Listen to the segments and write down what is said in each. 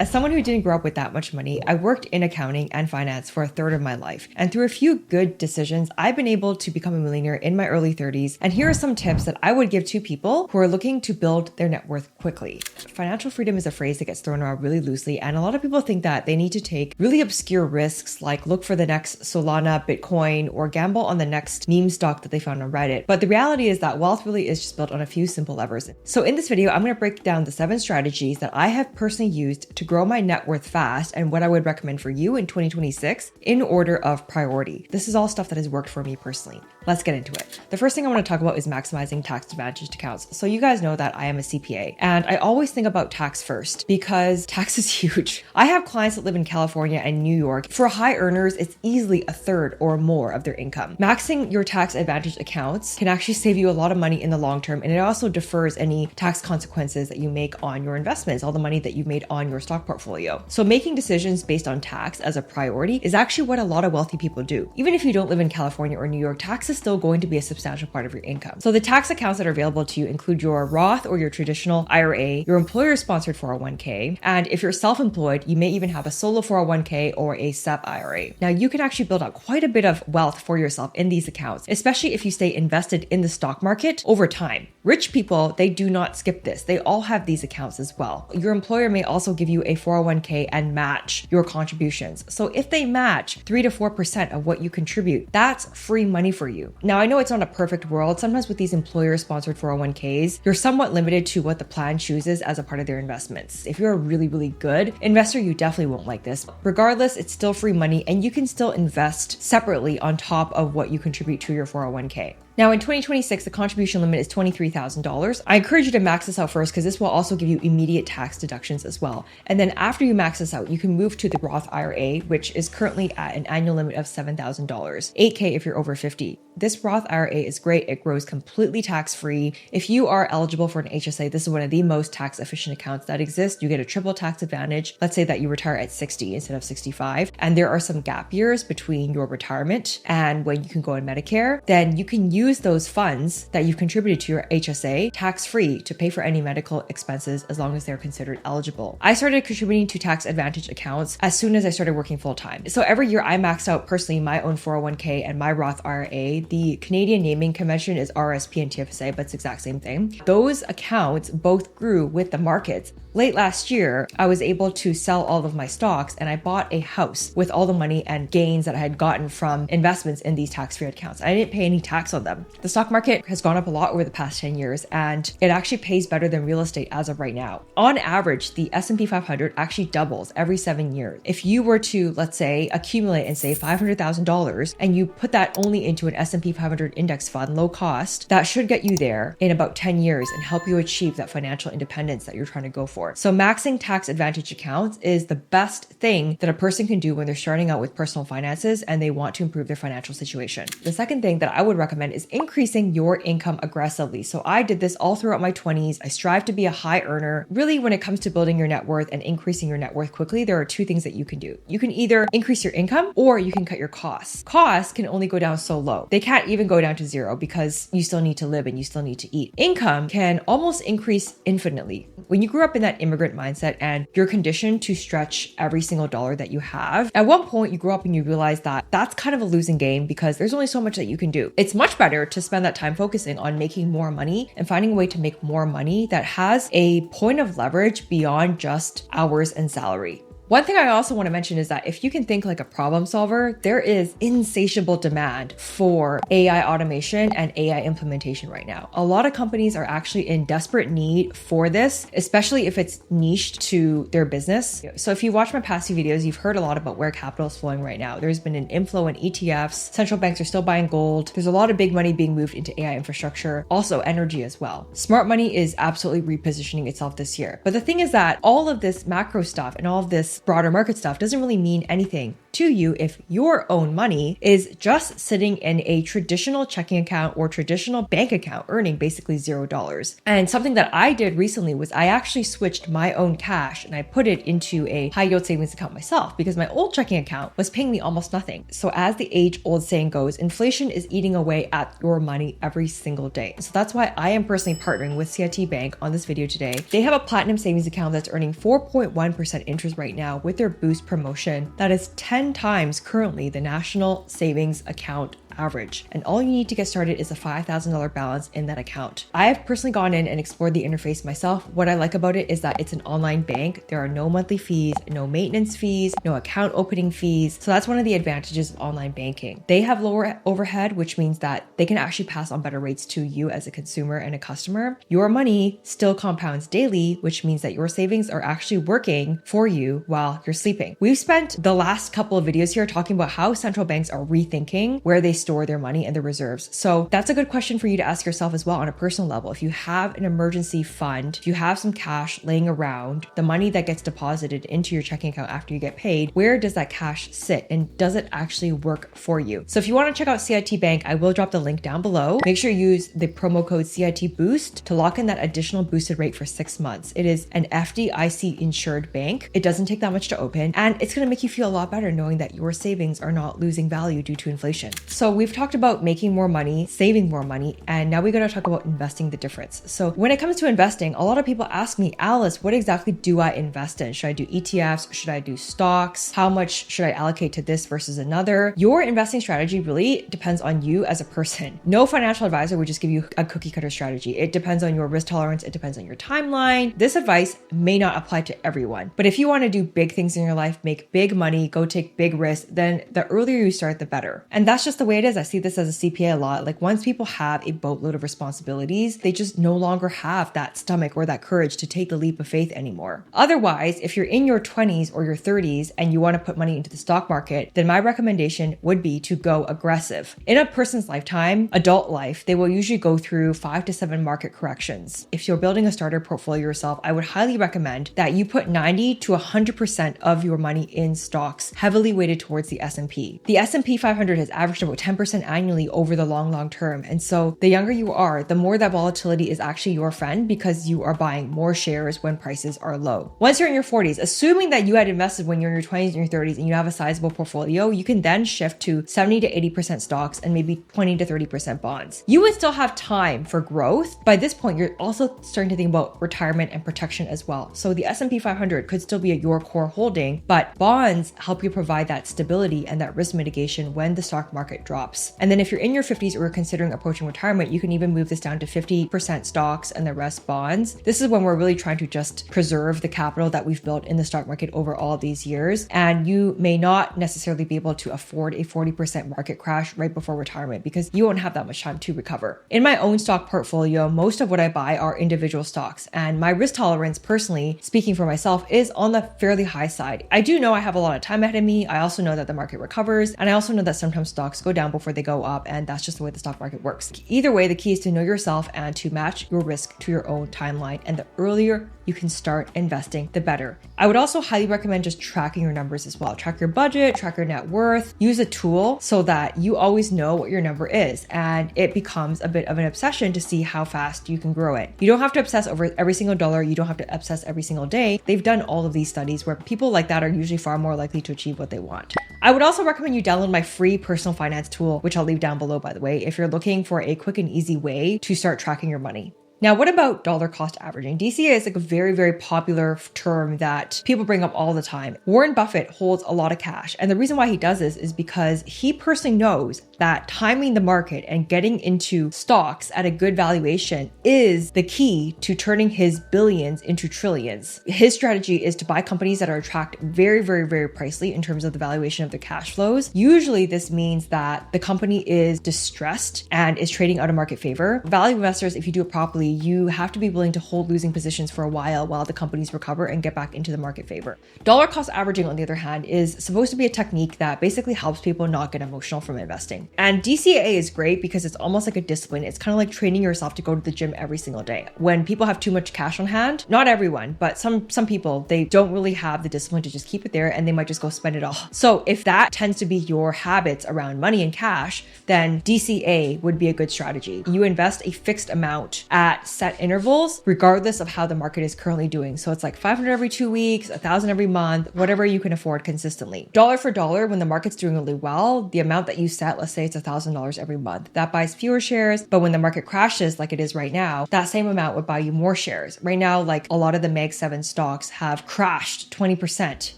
As someone who didn't grow up with that much money, I worked in accounting and finance for a third of my life. And through a few good decisions, I've been able to become a millionaire in my early 30s. And here are some tips that I would give to people who are looking to build their net worth quickly. Financial freedom is a phrase that gets thrown around really loosely. And a lot of people think that they need to take really obscure risks, like look for the next Solana, Bitcoin, or gamble on the next meme stock that they found on Reddit. But the reality is that wealth really is just built on a few simple levers. So in this video, I'm going to break down the 7 strategies that I have personally used to grow my net worth fast and what I would recommend for you in 2026 in order of priority. This is all stuff that has worked for me personally. Let's get into it. The first thing I want to talk about is maximizing tax advantaged accounts. So you guys know that I am a CPA and I always think about tax first because tax is huge. I have clients that live in California and New York. For high earners, it's easily a third or more of their income. Maxing your tax advantaged accounts can actually save you a lot of money in the long term, and it also defers any tax consequences that you make on your investments, all the money that you've made on your stock portfolio. So making decisions based on tax as a priority is actually what a lot of wealthy people do. Even if you don't live in California or New York, tax is still going to be a substantial part of your income. So the tax accounts that are available to you include your Roth or your traditional IRA, your employer-sponsored 401k, and if you're self-employed, you may even have a solo 401k or a SEP IRA. Now you can actually build up quite a bit of wealth for yourself in these accounts, especially if you stay invested in the stock market over time. Rich people, they do not skip this. They all have these accounts as well. Your employer may also give you a 401k and match your contributions. So if they match 3 to 4% of what you contribute, that's free money for you. Now, I know it's not a perfect world. Sometimes with these employer-sponsored 401ks, you're somewhat limited to what the plan chooses as a part of their investments. If you're a really, really good investor, you definitely won't like this. Regardless, it's still free money and you can still invest separately on top of what you contribute to your 401k. Now in 2026, the contribution limit is $23,000. I encourage you to max this out first because this will also give you immediate tax deductions as well. And then after you max this out, you can move to the Roth IRA, which is currently at an annual limit of $7,000, $8,000 if you're over 50. This Roth IRA is great. It grows completely tax-free. If you are eligible for an HSA, this is one of the most tax-efficient accounts that exist. You get a triple tax advantage. Let's say that you retire at 60 instead of 65, and there are some gap years between your retirement and when you can go on Medicare, then you can use those funds that you've contributed to your HSA tax-free to pay for any medical expenses as long as they're considered eligible. I started contributing to tax advantage accounts as soon as I started working full-time. So every year I maxed out personally my own 401k and my Roth IRA. The Canadian naming convention is RSP and TFSA, but it's the exact same thing. Those accounts both grew with the markets. Late last year, I was able to sell all of my stocks and I bought a house with all the money and gains that I had gotten from investments in these tax-free accounts. I didn't pay any tax on them. The stock market has gone up a lot over the past 10 years and it actually pays better than real estate as of right now. On average, the S&P 500 actually doubles every 7 years. If you were to, let's say, accumulate and save $500,000 and you put that only into an S&P 500 index fund, low cost, that should get you there in about 10 years and help you achieve that financial independence that you're trying to go for. So maxing tax advantage accounts is the best thing that a person can do when they're starting out with personal finances and they want to improve their financial situation. The second thing that I would recommend is increasing your income aggressively. So I did this all throughout my 20s. I strive to be a high earner. Really, when it comes to building your net worth and increasing your net worth quickly, there are 2 things that you can do. You can either increase your income or you can cut your costs. Costs can only go down so low. They can't even go down to 0 because you still need to live and you still need to eat. Income can almost increase infinitely. When you grew up in that immigrant mindset and you're conditioned to stretch every single dollar that you have, at one point you grow up and you realize that that's kind of a losing game because there's only so much that you can do. It's much better to spend that time focusing on making more money and finding a way to make more money that has a point of leverage beyond just hours and salary. One thing I also want to mention is that if you can think like a problem solver, there is insatiable demand for AI automation and AI implementation right now. A lot of companies are actually in desperate need for this, especially if it's niched to their business. So if you watch my past few videos, you've heard a lot about where capital is flowing right now. There's been an inflow in ETFs. Central banks are still buying gold. There's a lot of big money being moved into AI infrastructure, also energy as well. Smart money is absolutely repositioning itself this year. But the thing is that all of this macro stuff and all of this broader market stuff doesn't really mean anything to you if your own money is just sitting in a traditional checking account or traditional bank account earning basically $0. And something that I did recently was I actually switched my own cash and I put it into a high yield savings account myself because my old checking account was paying me almost nothing. So as the age-old saying goes, inflation is eating away at your money every single day. So that's why I am personally partnering with CIT Bank on this video today. They have a platinum savings account that's earning 4.1% interest right now with their boost promotion. That is 10 times currently the national savings account average. And all you need to get started is a $5,000 balance in that account. I have personally gone in and explored the interface myself. What I like about it is that it's an online bank. There are no monthly fees, no maintenance fees, no account opening fees. So that's one of the advantages of online banking. They have lower overhead, which means that they can actually pass on better rates to you as a consumer and a customer. Your money still compounds daily, which means that your savings are actually working for you while you're sleeping. We've spent the last couple of videos here talking about how central banks are rethinking where they store their money and their reserves. So that's a good question for you to ask yourself as well on a personal level. If you have an emergency fund, if you have some cash laying around, the money that gets deposited into your checking account after you get paid, where does that cash sit and does it actually work for you? So if you want to check out CIT Bank, I will drop the link down below. Make sure you use the promo code CIT Boost to lock in that additional boosted rate for 6 months. It is an FDIC insured bank. It doesn't take that much to open and it's going to make you feel a lot better knowing that your savings are not losing value due to inflation. So we've talked about making more money, saving more money, and now we got to talk about investing the difference. So when it comes to investing, a lot of people ask me, Alice, what exactly do I invest in? Should I do ETFs? Should I do stocks? How much should I allocate to this versus another? Your investing strategy really depends on you as a person. No financial advisor would just give you a cookie cutter strategy. It depends on your risk tolerance. It depends on your timeline. This advice may not apply to everyone, but if you want to do big things in your life, make big money, go take big risks, then the earlier you start, the better. And that's just the way it is. I see this as a CPA a lot. Like once people have a boatload of responsibilities, they just no longer have that stomach or that courage to take the leap of faith anymore. Otherwise, if you're in your 20s or your 30s and you want to put money into the stock market, then my recommendation would be to go aggressive. In a person's lifetime, adult life, they will usually go through 5 to 7 market corrections. If you're building a starter portfolio yourself, I would highly recommend that you put 90 to 100% of your money in stocks, heavily weighted towards the S&P. The S&P 500 has averaged about 10% annually over the long term. And so the younger you are, the more that volatility is actually your friend because you are buying more shares when prices are low. Once you're in your 40s, assuming that you had invested when you're in your 20s and your 30s and you have a sizable portfolio, you can then shift to 70 to 80% stocks and maybe 20 to 30% bonds. You would still have time for growth. By this point, you're also starting to think about retirement and protection as well. So the S&P 500 could still be your core holding, but bonds help you provide that stability and that risk mitigation when the stock market drops. And then if you're in your 50s or considering approaching retirement, you can even move this down to 50% stocks and the rest bonds. This is when we're really trying to just preserve the capital that we've built in the stock market over all these years. And you may not necessarily be able to afford a 40% market crash right before retirement because you won't have that much time to recover. In my own stock portfolio, most of what I buy are individual stocks, and my risk tolerance, personally speaking for myself, is on the fairly high side. I do know I have a lot of time ahead of me. I also know that the market recovers, and I also know that sometimes stocks go down before they go up, and that's just the way the stock market works. Either way, the key is to know yourself and to match your risk to your own timeline. And the earlier you can start investing, the better. I would also highly recommend just tracking your numbers as well. Track your budget, track your net worth, use a tool so that you always know what your number is. And it becomes a bit of an obsession to see how fast you can grow it. You don't have to obsess over every single dollar. You don't have to obsess every single day. They've done all of these studies where people like that are usually far more likely to achieve what they want. I would also recommend you download my free personal finance tool, which I'll leave down below, by the way, if you're looking for a quick and easy way to start tracking your money. Now, what about dollar cost averaging? DCA is like a very, very popular term that people bring up all the time. Warren Buffett holds a lot of cash. And the reason why he does this is because he personally knows that timing the market and getting into stocks at a good valuation is the key to turning his billions into trillions. His strategy is to buy companies that are attractive very, very, very pricey in terms of the valuation of their cash flows. Usually this means that the company is distressed and is trading out of market favor. Value investors, if you do it properly, you have to be willing to hold losing positions for a while the companies recover and get back into the market favor. Dollar cost averaging, on the other hand, is supposed to be a technique that basically helps people not get emotional from investing. And DCA is great because it's almost like a discipline. It's kind of like training yourself to go to the gym every single day. When people have too much cash on hand, not everyone, but some people, they don't really have the discipline to just keep it there and they might just go spend it all. So if that tends to be your habits around money and cash, then DCA would be a good strategy. You invest a fixed amount at set intervals, regardless of how the market is currently doing. So it's like 500 every 2 weeks, 1,000 every month, whatever you can afford consistently. Dollar for dollar, when the market's doing really well, the amount that you set, let's say it's $1,000 every month, that buys fewer shares. But when the market crashes like it is right now, that same amount would buy you more shares. Right now, like a lot of the Mag 7 stocks have crashed 20%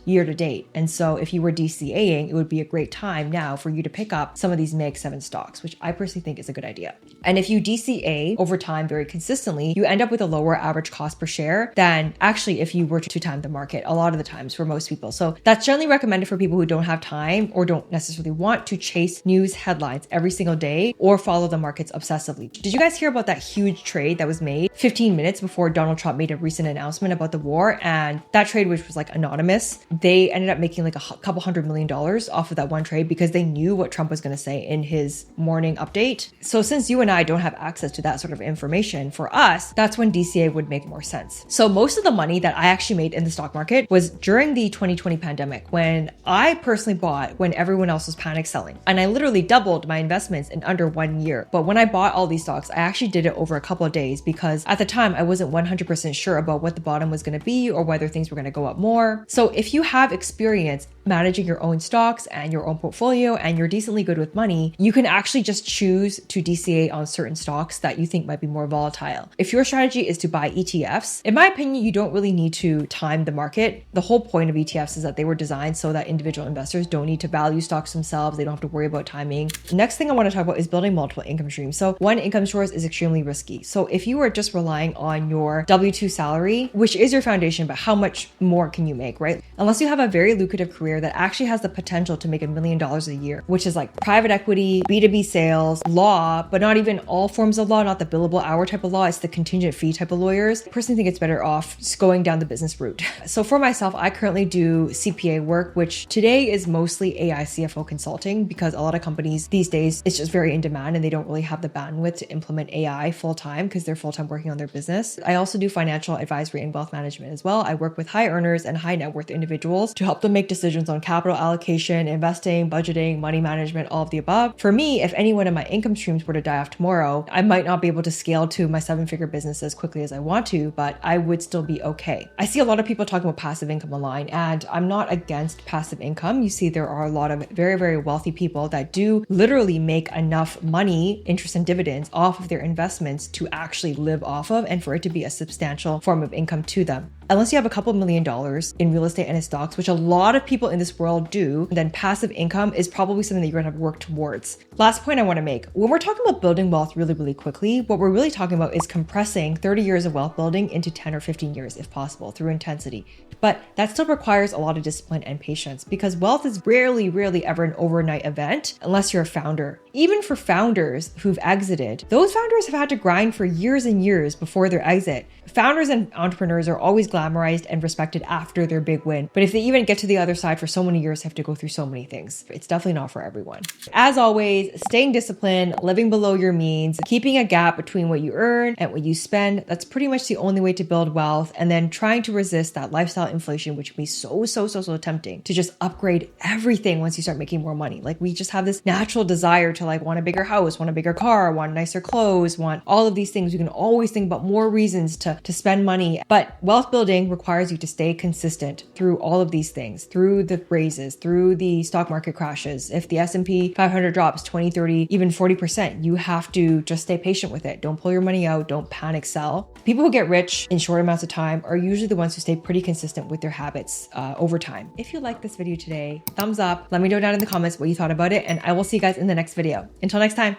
year to date. And so if you were DCAing, it would be a great time now for you to pick up some of these Mag 7 stocks, which I personally think is a good idea. And if you DCA over time very consistently, you end up with a lower average cost per share than actually if you were to time the market a lot of the times for most people. So that's generally recommended for people who don't have time or don't necessarily want to chase news headlines every single day or follow the markets obsessively. Did you guys hear about that huge trade that was made 15 minutes before Donald Trump made a recent announcement about the war? And that trade, which was like anonymous, they ended up making like a couple $100 million off of that one trade because they knew what Trump was going to say in his morning update. So since you and I don't have access to that sort of information, for us, that's when DCA would make more sense. So most of the money that I actually made in the stock market was during the 2020 pandemic, when I personally bought when everyone else was panic selling. And I literally doubled my investments in under 1 year. But when I bought all these stocks, I actually did it over a couple of days because at the time I wasn't 100% sure about what the bottom was going to be or whether things were going to go up more. So if you have experience managing your own stocks and your own portfolio and you're decently good with money, you can actually just choose to DCA on certain stocks that you think might be more volatile. If your strategy is to buy ETFs, in my opinion, you don't really need to time the market. The whole point of ETFs is that they were designed so that individual investors don't need to value stocks themselves. They don't have to worry about timing. Next thing I want to talk about is building multiple income streams. So one income source is extremely risky. So if you are just relying on your W-2 salary, which is your foundation, but how much more can you make, right? Unless you have a very lucrative career that actually has the potential to make $1 million a year, which is like private equity, B2B sales, law, but not even all forms of law, not the billable hour type of law, it's the contingent fee type of lawyers. I personally think it's better off just going down the business route. So for myself, I currently do CPA work, which today is mostly AI CFO consulting because a lot of companies these days, it's just very in demand and they don't really have the bandwidth to implement AI full time because they're full time working on their business. I also do financial advisory and wealth management as well. I work with high earners and high net worth individuals to help them make decisions on capital allocation, investing, budgeting, money management, all of the above. For me, if any one of my income streams were to die off tomorrow, I might not be able to scale to my 7-figure business as quickly as I want to, but I would still be okay. I see a lot of people talking about passive income online, and I'm not against passive income. You see, there are a lot of very, very wealthy people that do literally make enough money, interest and dividends off of their investments to actually live off of and for it to be a substantial form of income to them. Unless you have a couple $1 million in real estate and in stocks, which a lot of people in this world do, then passive income is probably something that you're gonna have to work towards. Last point I wanna make, when we're talking about building wealth really, really quickly, what we're really talking about is compressing 30 years of wealth building into 10 or 15 years if possible through intensity. But that still requires a lot of discipline and patience because wealth is rarely ever an overnight event unless you're a founder. Even for founders who've exited, those founders have had to grind for years and years before their exit. Founders and entrepreneurs are always glamorized and respected after their big win. But if they even get to the other side for so many years, they have to go through so many things. It's definitely not for everyone. As always, staying disciplined, living below your means, keeping a gap between what you earn and what you spend, that's pretty much the only way to build wealth. And then trying to resist that lifestyle inflation, which can be so tempting to just upgrade everything once you start making more money. Like we just have this natural desire to like want a bigger house, want a bigger car, want nicer clothes, want all of these things. You can always think about more reasons to spend money. But wealth building requires you to stay consistent through all of these things, through the raises, through the stock market crashes. If the S&P 500 drops 20, 30, even 40%, you have to just stay patient with it. Don't pull your money out. Don't panic sell. People who get rich in short amounts of time are usually the ones who stay pretty consistent with their habits over time. If you liked this video today, thumbs up. Let me know down in the comments what you thought about it, and I will see you guys in the next video. Until next time.